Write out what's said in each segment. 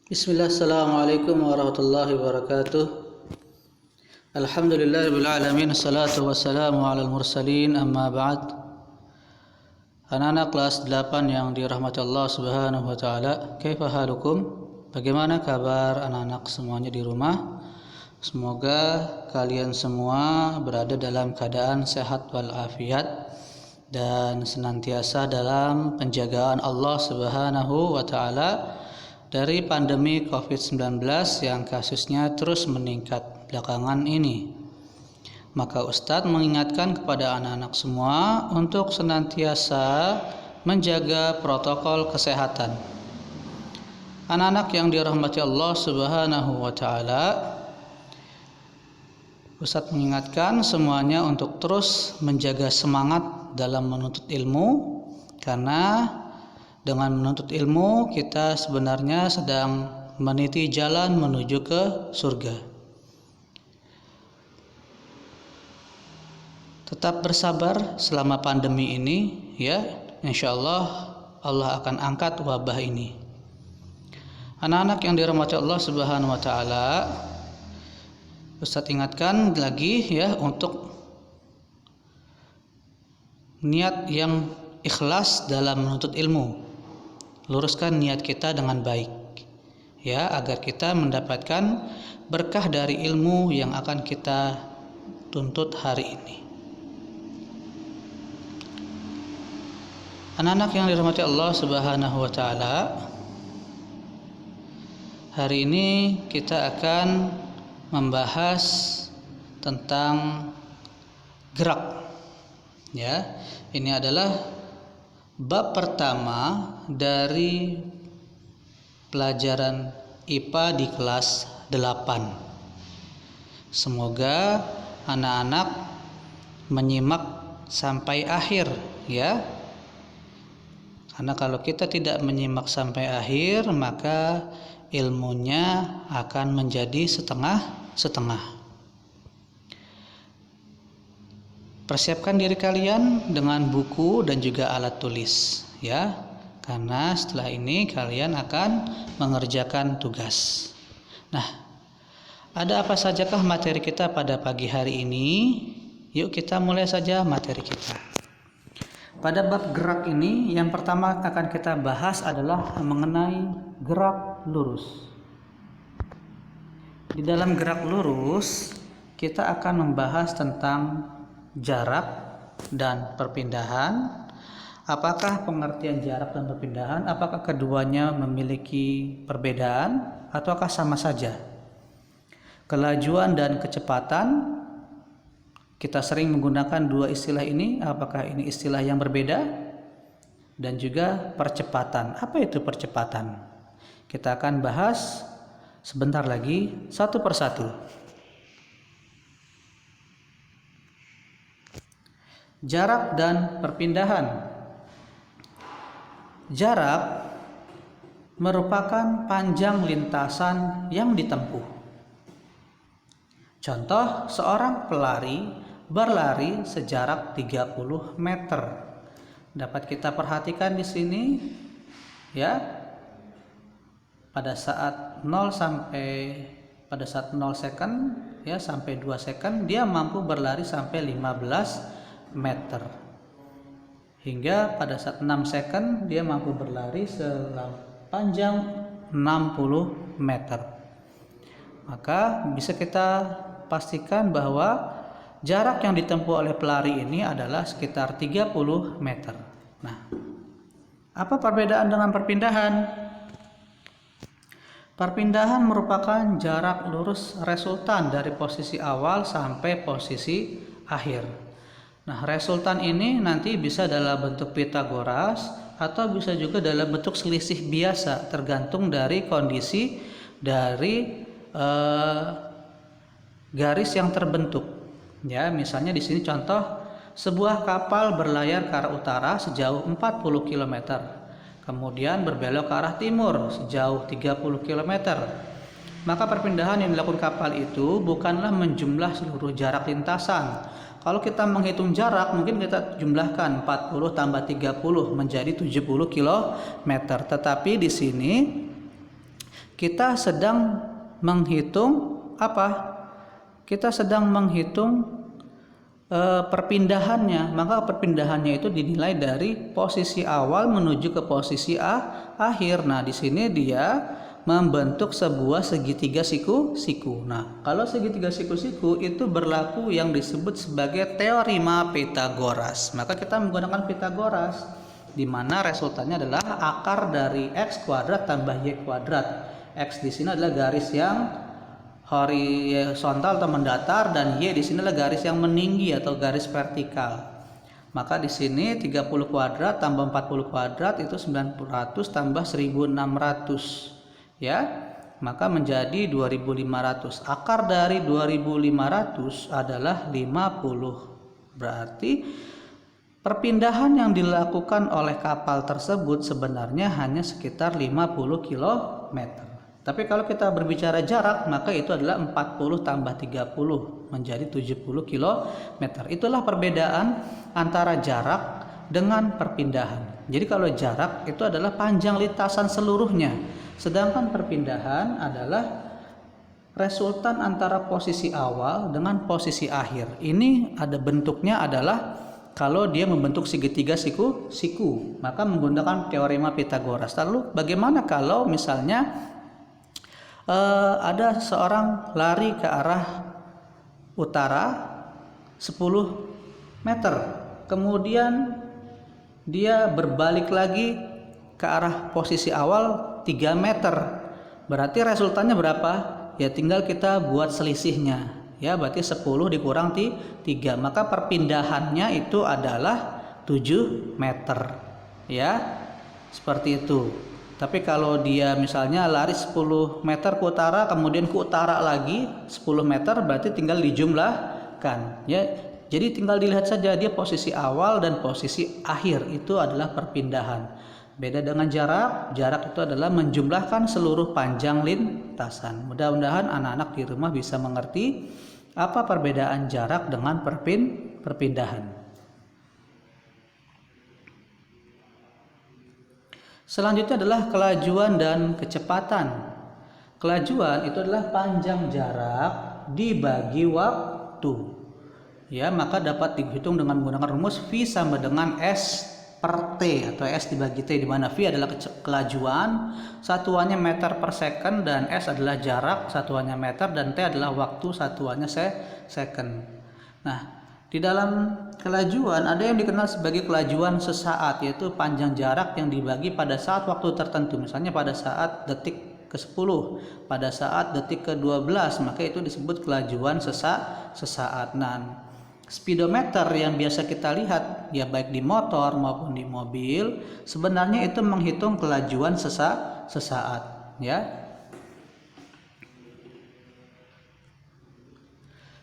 Bismillah, assalamualaikum warahmatullahi wabarakatuh. Alhamdulillahirabbil alamin, assalatu wassalamu alal mursalin, amma ba'd. Anak-anak kelas 8 yang dirahmati Allah Subhanahu wa taala, kaifa halukum? Bagaimana kabar anak-anak semuanya di rumah? Semoga kalian semua berada dalam keadaan sehat walafiat dan senantiasa dalam penjagaan Allah Subhanahu wa taala dari pandemi COVID-19 yang kasusnya terus meningkat belakangan ini. Maka Ustadz mengingatkan kepada anak-anak semua untuk senantiasa menjaga protokol kesehatan. Anak-anak yang dirahmati Allah Subhanahu wa taala, Ustadz mengingatkan semuanya untuk terus menjaga semangat dalam menuntut ilmu, karena dengan menuntut ilmu kita sebenarnya sedang meniti jalan menuju ke surga. Tetap bersabar selama pandemi ini ya, insyaallah Allah akan angkat wabah ini. Anak-anak yang dirahmati Allah Subhanahu wa taala, Ustaz ingatkan lagi ya untuk niat yang ikhlas dalam menuntut ilmu. Luruskan niat kita dengan baik ya, agar kita mendapatkan berkah dari ilmu yang akan kita tuntut hari ini. Anak-anak yang dirahmati Allah Subhanahu wa taala, hari ini kita akan membahas tentang gerak ya. Ini adalah bab pertama dari pelajaran IPA di kelas 8. Semoga anak-anak menyimak sampai akhir ya. Karena kalau kita tidak menyimak sampai akhir, maka ilmunya akan menjadi setengah-setengah. Persiapkan diri kalian dengan buku dan juga alat tulis ya, karena setelah ini kalian akan mengerjakan tugas. Nah, ada apa sajakah materi kita pada pagi hari ini? Yuk kita mulai saja materi kita. Pada bab gerak ini, yang pertama akan kita bahas adalah mengenai gerak lurus. Di dalam gerak lurus kita akan membahas tentang jarak dan perpindahan. Apakah pengertian jarak dan perpindahan, apakah keduanya memiliki perbedaan ataukah sama saja? Kelajuan dan kecepatan, kita sering menggunakan dua istilah ini, apakah ini istilah yang berbeda? Dan juga percepatan, apa itu percepatan? Kita akan bahas sebentar lagi satu persatu. Jarak dan perpindahan. Jarak merupakan panjang lintasan yang ditempuh. Contoh, seorang pelari berlari sejarak 30 meter. Dapat kita perhatikan di sini ya. Pada saat 0 second ya sampai 2 second dia mampu berlari sampai 15 meter. Hingga pada saat 6 second dia mampu berlari sepanjang 60 meter. Maka bisa kita pastikan bahwa jarak yang ditempuh oleh pelari ini adalah sekitar 30 meter. Nah, apa perbedaan dengan perpindahan? Perpindahan merupakan jarak lurus resultan dari posisi awal sampai posisi akhir. Nah, resultan ini nanti bisa dalam bentuk Pitagoras atau bisa juga dalam bentuk selisih biasa, tergantung dari kondisi dari garis yang terbentuk. Ya, misalnya di sini contoh sebuah kapal berlayar ke arah utara sejauh 40 km. Kemudian berbelok ke arah timur sejauh 30 km. Maka perpindahan yang dilakukan kapal itu bukanlah menjumlah seluruh jarak lintasan. Kalau kita menghitung jarak, mungkin kita jumlahkan 40 tambah 30 menjadi 70 km. Tetapi di sini kita sedang menghitung apa? Kita sedang menghitung perpindahannya, maka perpindahannya itu dinilai dari posisi awal menuju ke posisi akhir. Nah, di sini dia membentuk sebuah segitiga siku-siku. Nah, kalau segitiga siku-siku itu berlaku yang disebut sebagai teorema Pythagoras. Maka kita menggunakan Pythagoras, di mana resultannya adalah akar dari x kuadrat tambah y kuadrat. X di sini adalah garis yang horizontal atau mendatar, dan y di sini adalah garis yang meninggi atau garis vertikal. Maka di sini 30 kuadrat tambah 40 kuadrat itu 900 tambah 1600 ya. Maka menjadi 2500. Akar dari 2500 adalah 50. Berarti perpindahan yang dilakukan oleh kapal tersebut sebenarnya hanya sekitar 50 km. Tapi kalau kita berbicara jarak, maka itu adalah 40 tambah 30 menjadi 70 km. Itulah perbedaan antara jarak dengan perpindahan. Jadi kalau jarak itu adalah panjang lintasan seluruhnya, sedangkan perpindahan adalah resultan antara posisi awal dengan posisi akhir. Ini ada bentuknya adalah kalau dia membentuk segitiga siku, maka menggunakan teorema Pythagoras. Lalu bagaimana kalau misalnya ada seorang lari ke arah utara 10 meter, kemudian dia berbalik lagi ke arah posisi awal 3 meter. Berarti resultannya berapa? Ya tinggal kita buat selisihnya. Ya berarti 10 dikurang 3, maka perpindahannya itu adalah 7 meter. Ya, seperti itu. Tapi kalau dia misalnya lari 10 meter ke utara, kemudian ke utara lagi 10 meter, berarti tinggal dijumlahkan. Ya, jadi tinggal dilihat saja dia posisi awal dan posisi akhir itu adalah perpindahan. Beda dengan jarak itu adalah menjumlahkan seluruh panjang lintasan. Mudah-mudahan anak-anak di rumah bisa mengerti apa perbedaan jarak dengan perpindahan. Selanjutnya adalah kelajuan dan kecepatan. Kelajuan itu adalah panjang jarak dibagi waktu. Ya, maka dapat dihitung dengan menggunakan rumus V sama dengan S per T atau S dibagi T, di mana V adalah kelajuan, satuannya meter per second, dan S adalah jarak, satuannya meter, dan T adalah waktu, satuannya second. Nah, di dalam kelajuan ada yang dikenal sebagai kelajuan sesaat, yaitu panjang jarak yang dibagi pada saat waktu tertentu. Misalnya pada saat detik ke-10, pada saat detik ke-12, maka itu disebut kelajuan sesaat. Nah, speedometer yang biasa kita lihat ya baik di motor maupun di mobil, sebenarnya itu menghitung kelajuan sesaat, ya.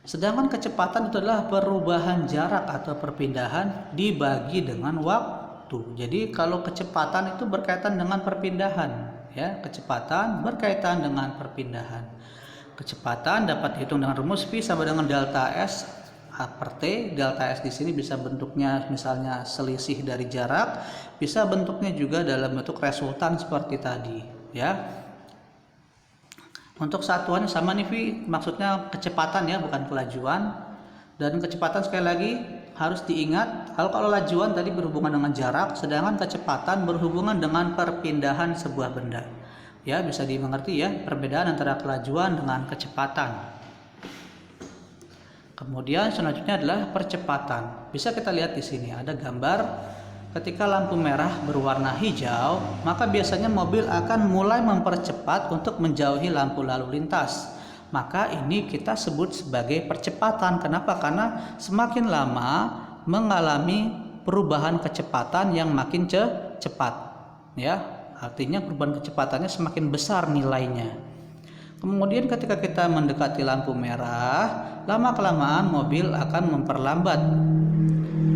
Sedangkan kecepatan itu adalah perubahan jarak atau perpindahan dibagi dengan waktu. Jadi kalau kecepatan itu berkaitan dengan perpindahan, ya, kecepatan berkaitan dengan perpindahan. Kecepatan dapat dihitung dengan rumus V sama dengan delta S per T. Delta S di sini bisa bentuknya misalnya selisih dari jarak, bisa bentuknya juga dalam bentuk resultan seperti tadi, ya. Untuk satuannya sama nih V, maksudnya kecepatan ya, bukan kelajuan. Dan kecepatan sekali lagi harus diingat, kalau lajuan tadi berhubungan dengan jarak, sedangkan kecepatan berhubungan dengan perpindahan sebuah benda. Ya, bisa dimengerti ya, perbedaan antara kelajuan dengan kecepatan. Kemudian selanjutnya adalah percepatan. Bisa kita lihat di sini ada gambar. Ketika lampu merah berwarna hijau, maka biasanya mobil akan mulai mempercepat untuk menjauhi lampu lalu lintas. Maka ini kita sebut sebagai percepatan. Kenapa? Karena semakin lama mengalami perubahan kecepatan yang makin cepat. Ya, artinya perubahan kecepatannya semakin besar nilainya. Kemudian ketika kita mendekati lampu merah, lama-kelamaan mobil akan memperlambat.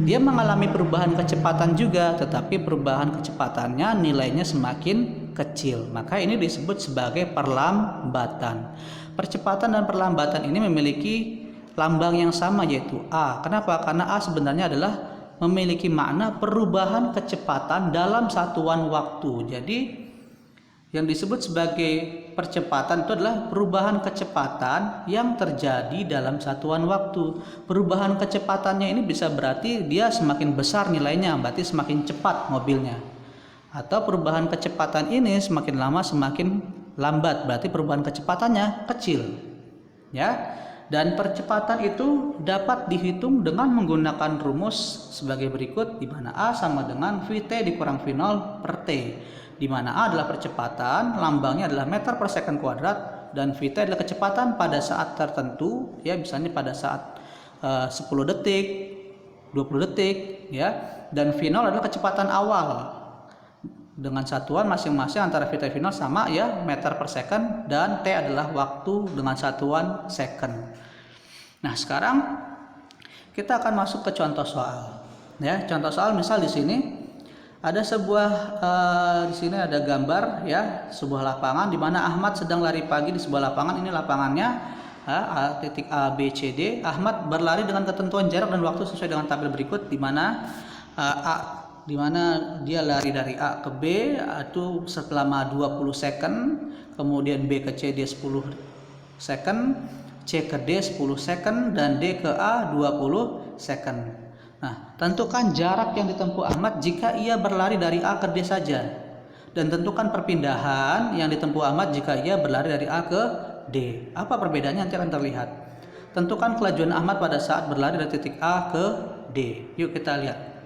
Dia mengalami perubahan kecepatan juga, tetapi perubahan kecepatannya nilainya semakin kecil. Maka ini disebut sebagai perlambatan. Percepatan dan perlambatan ini memiliki lambang yang sama, yaitu A. Kenapa? Karena A sebenarnya adalah memiliki makna perubahan kecepatan dalam satuan waktu. Jadi yang disebut sebagai percepatan itu adalah perubahan kecepatan yang terjadi dalam satuan waktu. Perubahan kecepatannya ini bisa berarti dia semakin besar nilainya, berarti semakin cepat mobilnya. Atau perubahan kecepatan ini semakin lama semakin lambat, berarti perubahan kecepatannya kecil. Ya. Dan percepatan itu dapat dihitung dengan menggunakan rumus sebagai berikut, di mana A sama dengan Vt dikurang V0 per T, di mana A adalah percepatan, lambangnya adalah meter per second kuadrat, dan Vt adalah kecepatan pada saat tertentu, ya misalnya pada saat 10 detik, 20 detik, ya, dan V0 adalah kecepatan awal dengan satuan masing-masing antara Vt V0 sama ya meter per second, dan T adalah waktu dengan satuan second. Nah, sekarang kita akan masuk ke contoh soal. Ya, contoh soal misal di sini ada sebuah di sini ada gambar ya, sebuah lapangan di mana Ahmad sedang lari pagi di sebuah lapangan. Ini lapangannya titik A, B, C, D. Ahmad berlari dengan ketentuan jarak dan waktu sesuai dengan tabel berikut, di mana di mana dia lari dari A ke B itu selama 20 second, kemudian B ke C dia 10 second, C ke D 10 second, dan D ke A 20 second. Nah, tentukan jarak yang ditempuh Ahmad jika ia berlari dari A ke D saja, dan tentukan perpindahan yang ditempuh Ahmad jika ia berlari dari A ke D. Apa perbedaannya nanti akan terlihat. Tentukan kelajuan Ahmad pada saat berlari dari titik A ke D. Yuk kita lihat.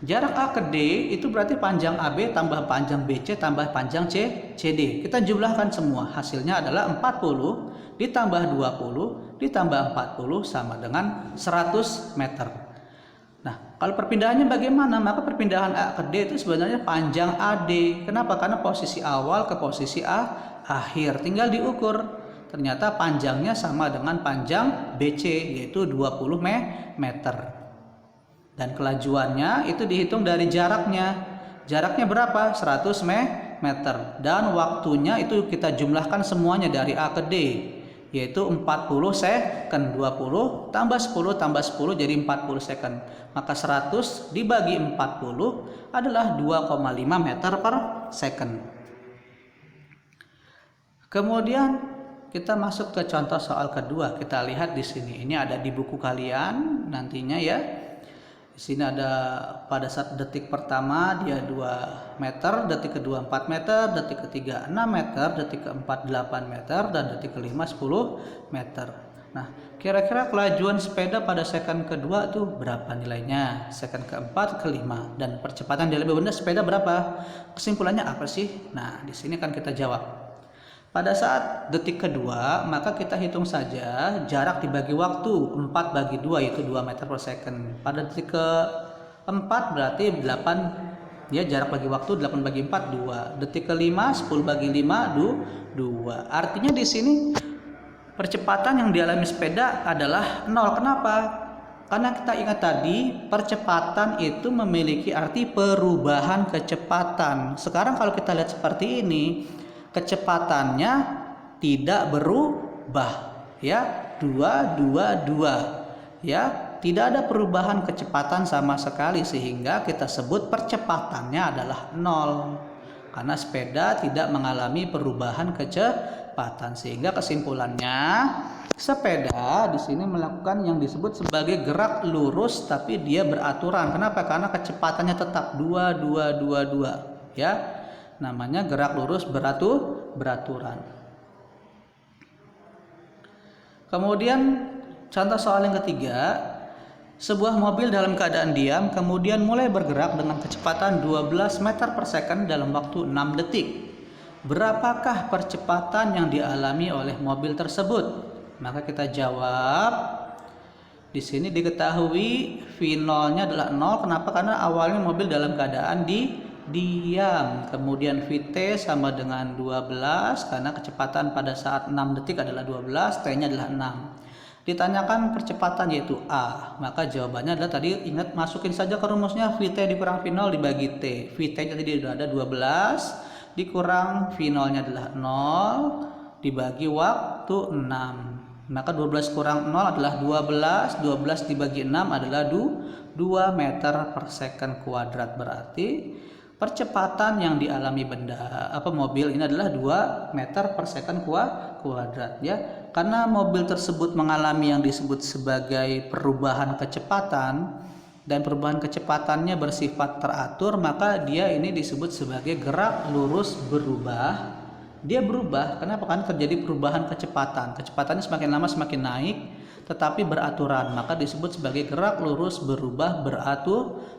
Jarak A ke D itu berarti panjang AB tambah panjang BC tambah panjang CD. Kita jumlahkan semua. Hasilnya adalah 40 ditambah 20 ditambah 40 sama dengan 100 meter. Nah, kalau perpindahannya bagaimana? Maka perpindahan A ke D itu sebenarnya panjang AD. Kenapa? Karena posisi awal ke posisi akhir. Tinggal diukur. Ternyata panjangnya sama dengan panjang BC, yaitu 20 meter. Dan kelajuannya itu dihitung dari jaraknya. Jaraknya berapa? 100 meter. Dan waktunya itu kita jumlahkan semuanya dari A ke D, yaitu 40 second. 20 tambah 10 tambah 10 jadi 40 second. Maka 100 dibagi 40 adalah 2,5 meter per second. Kemudian kita masuk ke contoh soal kedua. Kita lihat di sini. Ini ada di buku kalian nantinya ya. Di sini ada pada saat detik pertama dia 2 meter, detik kedua 4 meter, detik ketiga 6 meter, detik keempat 8 meter, dan detik kelima 10 meter. Nah, kira-kira kelajuan sepeda pada second kedua itu berapa nilainya? Second keempat, kelima, dan percepatan dia lebih rendah, sepeda berapa? Kesimpulannya apa sih? Nah, di sini kan kita jawab. Pada saat detik kedua, maka kita hitung saja jarak dibagi waktu, 4 bagi 2 yaitu 2 meter per second. Pada detik keempat berarti 8, ya jarak bagi waktu 8 bagi 4, 2. Detik kelima 10 bagi 5, 2. Artinya di sini percepatan yang dialami sepeda adalah 0. Kenapa? Karena kita ingat tadi percepatan itu memiliki arti perubahan kecepatan. Sekarang kalau kita lihat seperti ini, kecepatannya tidak berubah, ya 2, ya tidak ada perubahan kecepatan sama sekali, sehingga kita sebut percepatannya adalah 0 karena sepeda tidak mengalami perubahan kecepatan. Sehingga kesimpulannya sepeda di sini melakukan yang disebut sebagai gerak lurus tapi dia beraturan. Kenapa? Karena kecepatannya tetap 2, ya. Namanya gerak lurus beraturan. Kemudian contoh soal yang ketiga, sebuah mobil dalam keadaan diam kemudian mulai bergerak dengan kecepatan 12 meter per second dalam waktu 6 detik. Berapakah percepatan yang dialami oleh mobil tersebut? Maka kita jawab. Di sini diketahui V0-nya adalah 0. Kenapa? Karena awalnya mobil dalam keadaan diam, kemudian Vt sama dengan 12 karena kecepatan pada saat 6 detik adalah 12, T-nya adalah 6. Ditanyakan percepatan yaitu A, maka jawabannya adalah tadi ingat masukin saja ke rumusnya Vt dikurang V0 dibagi T. Vt-nya tadi ada 12 dikurang V0-nya adalah 0 dibagi waktu 6. Maka 12 kurang 0 adalah 12, 12 dibagi 6 adalah 2 meter per second kuadrat, berarti percepatan yang dialami mobil ini adalah 2 meter per second kuadrat ya. Karena mobil tersebut mengalami yang disebut sebagai perubahan kecepatan dan perubahan kecepatannya bersifat teratur, maka dia ini disebut sebagai gerak lurus berubah. Dia berubah, kenapa? Kan terjadi perubahan kecepatan. Kecepatannya semakin lama semakin naik, tetapi beraturan, maka disebut sebagai gerak lurus berubah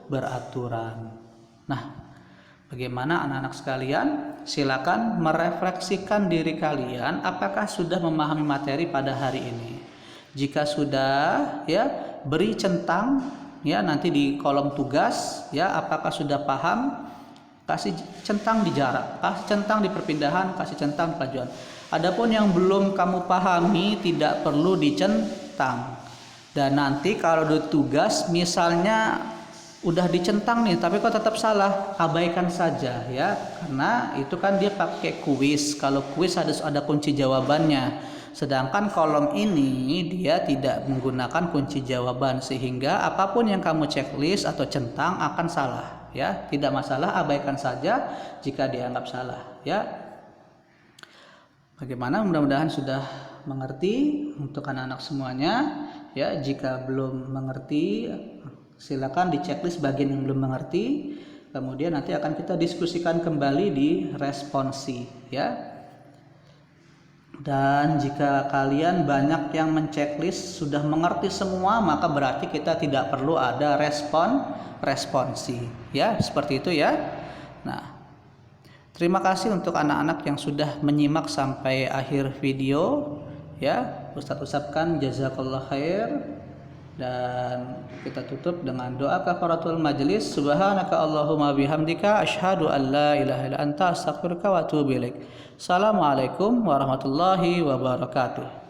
beraturan. Nah, bagaimana anak-anak sekalian? Silakan merefleksikan diri kalian, apakah sudah memahami materi pada hari ini. Jika sudah, ya, beri centang ya nanti di kolom tugas ya, apakah sudah paham, kasih centang di jarak, kasih centang di perpindahan, kasih centang di kemajuan. Adapun yang belum kamu pahami tidak perlu dicentang. Dan nanti kalau di tugas misalnya udah dicentang nih tapi kok tetap salah, abaikan saja ya, karena itu kan dia pakai kuis. Kalau kuis ada kunci jawabannya, sedangkan kolom ini dia tidak menggunakan kunci jawaban, sehingga apapun yang kamu checklist atau centang akan salah ya. Tidak masalah, abaikan saja jika dianggap salah ya. Bagaimana? Mudah-mudahan sudah mengerti untuk anak-anak semuanya ya. Jika belum mengerti, silakan di checklist bagian yang belum mengerti, kemudian nanti akan kita diskusikan kembali di responsi ya. Dan jika kalian banyak yang menceklis sudah mengerti semua, maka berarti kita tidak perlu ada responsi ya, seperti itu ya. Nah, terima kasih untuk anak-anak yang sudah menyimak sampai akhir video ya. Ustadz ucapkan jazakallah khair. Dan kita tutup dengan doa kafaratul majlis. Subhanaka Allahumma bihamdika asyhadu an la ilaha illa anta astaghfiruka wa atubu ilaik. Assalamualaikum warahmatullahi wabarakatuh.